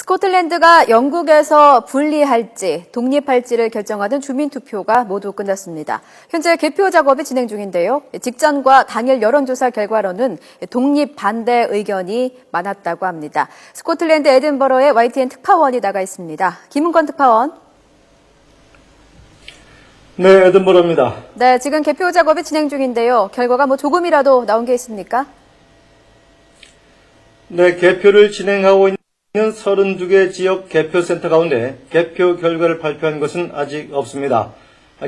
스코틀랜드가 영국에서 분리할지 독립할지를 결정하는 주민투표가 모두 끝났습니다. 현재 개표 작업이 진행 중인데요. 직전과 당일 여론조사 결과로는 독립 반대 의견이 많았다고 합니다. 스코틀랜드 에든버러에 YTN 특파원이 나가 있습니다. 김은권 특파원. 네, 에든버러입니다. 네, 지금 개표 작업이 진행 중인데요. 결과가 조금이라도 나온 게 있습니까? 네, 개표를 진행하고 있는 32개 지역 개표센터 가운데 개표 결과를 발표한 것은 아직 없습니다.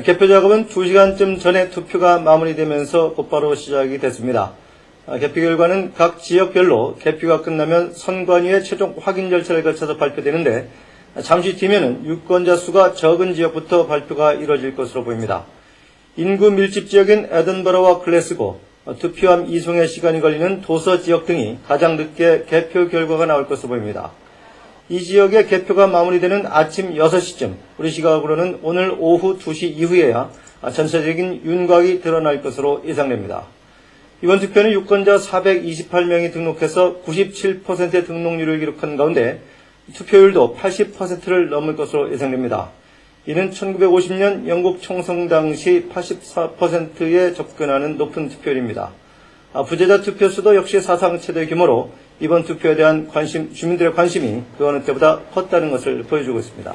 개표 작업은 2시간쯤 전에 투표가 마무리되면서 곧바로 시작이 됐습니다. 개표 결과는 각 지역별로 개표가 끝나면 선관위의 최종 확인 절차를 거쳐서 발표되는데 잠시 뒤면은 유권자 수가 적은 지역부터 발표가 이뤄질 것으로 보입니다. 인구 밀집 지역인 에든버러와 글래스고, 투표함 이송에 시간이 걸리는 도서 지역 등이 가장 늦게 개표 결과가 나올 것으로 보입니다. 이 지역의 개표가 마무리되는 아침 6시쯤, 우리 시각으로는 오늘 오후 2시 이후에야 전체적인 윤곽이 드러날 것으로 예상됩니다. 이번 투표는 유권자 428명이 등록해서 97%의 등록률을 기록한 가운데 투표율도 80%를 넘을 것으로 예상됩니다. 이는 1950년 영국 총선 당시 84%에 접근하는 높은 투표율입니다. 부재자 투표수도 역시 사상 최대 규모로 이번 투표에 대한 주민들의 관심이 그 어느 때보다 컸다는 것을 보여주고 있습니다.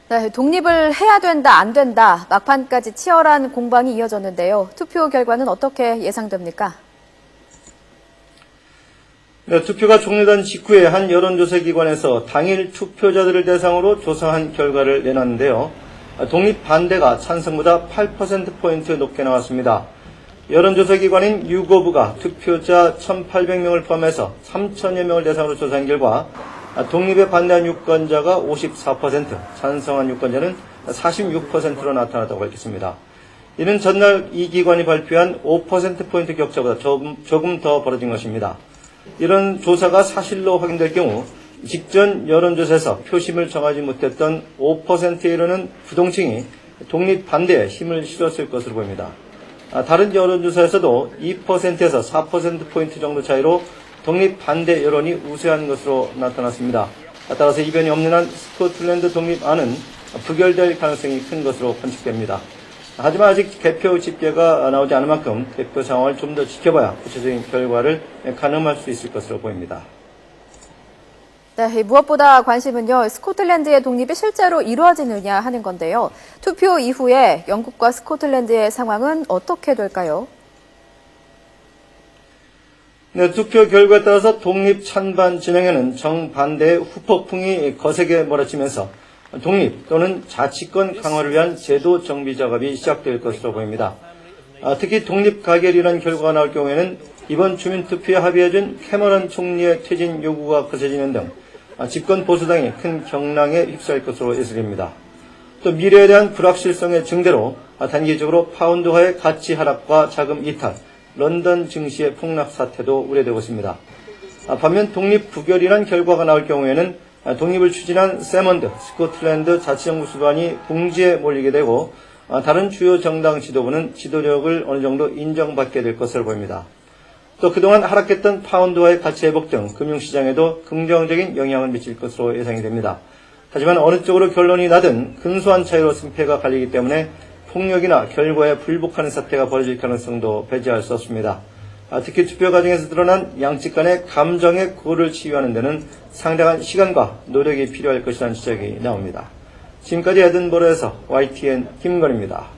네, 독립을 해야 된다, 안 된다, 막판까지 치열한 공방이 이어졌는데요. 투표 결과는 어떻게 예상됩니까? 네, 투표가 종료된 직후에 한 여론조사 기관에서 당일 투표자들을 대상으로 조사한 결과를 내놨는데요. 독립 반대가 찬성보다 8%포인트 높게 나왔습니다. 여론조사 기관인 유고브가 투표자 1,800명을 포함해서 3,000여 명을 대상으로 조사한 결과 독립에 반대한 유권자가 54%, 찬성한 유권자는 46%로 나타났다고 밝혔습니다. 이는 전날 이 기관이 발표한 5%포인트 격차보다 조금 더 벌어진 것입니다. 이런 조사가 사실로 확인될 경우 직전 여론조사에서 표심을 정하지 못했던 5%에 이르는 부동층이 독립 반대에 힘을 실었을 것으로 보입니다. 다른 여론조사에서도 2%에서 4%포인트 정도 차이로 독립 반대 여론이 우세한 것으로 나타났습니다. 따라서 이변이 없는 한 스코틀랜드 독립안은 부결될 가능성이 큰 것으로 관측됩니다. 하지만 아직 개표 집계가 나오지 않은 만큼 개표 상황을 좀 더 지켜봐야 구체적인 결과를 가늠할 수 있을 것으로 보입니다. 네, 무엇보다 관심은요, 스코틀랜드의 독립이 실제로 이루어지느냐 하는 건데요. 투표 이후에 영국과 스코틀랜드의 상황은 어떻게 될까요? 네, 투표 결과에 따라서 독립 찬반 진영에는 정반대의 후폭풍이 거세게 몰아치면서 독립 또는 자치권 강화를 위한 제도 정비 작업이 시작될 것으로 보입니다. 특히 독립 가결이라는 결과가 나올 경우에는 이번 주민투표에 합의해준 캐머런 총리의 퇴진 요구가 거세지는 등 집권 보수당이 큰 경랑에 휩싸일 것으로 예상됩니다. 또 미래에 대한 불확실성의 증대로 단기적으로 파운드화의 가치 하락과 자금 이탈, 런던 증시의 폭락 사태도 우려되고 있습니다. 반면 독립 부결이란 결과가 나올 경우에는 독립을 추진한 세먼드 스코틀랜드 자치정부 수반이 궁지에 몰리게 되고 다른 주요 정당 지도부는 지도력을 어느 정도 인정받게 될 것으로 보입니다. 또 그동안 하락했던 파운드와의 가치 회복 등 금융시장에도 긍정적인 영향을 미칠 것으로 예상이 됩니다. 하지만 어느 쪽으로 결론이 나든 근소한 차이로 승패가 갈리기 때문에 폭력이나 결과에 불복하는 사태가 벌어질 가능성도 배제할 수 없습니다. 특히 투표 과정에서 드러난 양측 간의 감정의 고를 치유하는 데는 상당한 시간과 노력이 필요할 것이라는 지적이 나옵니다. 지금까지 에든버러에서 YTN 김건입니다.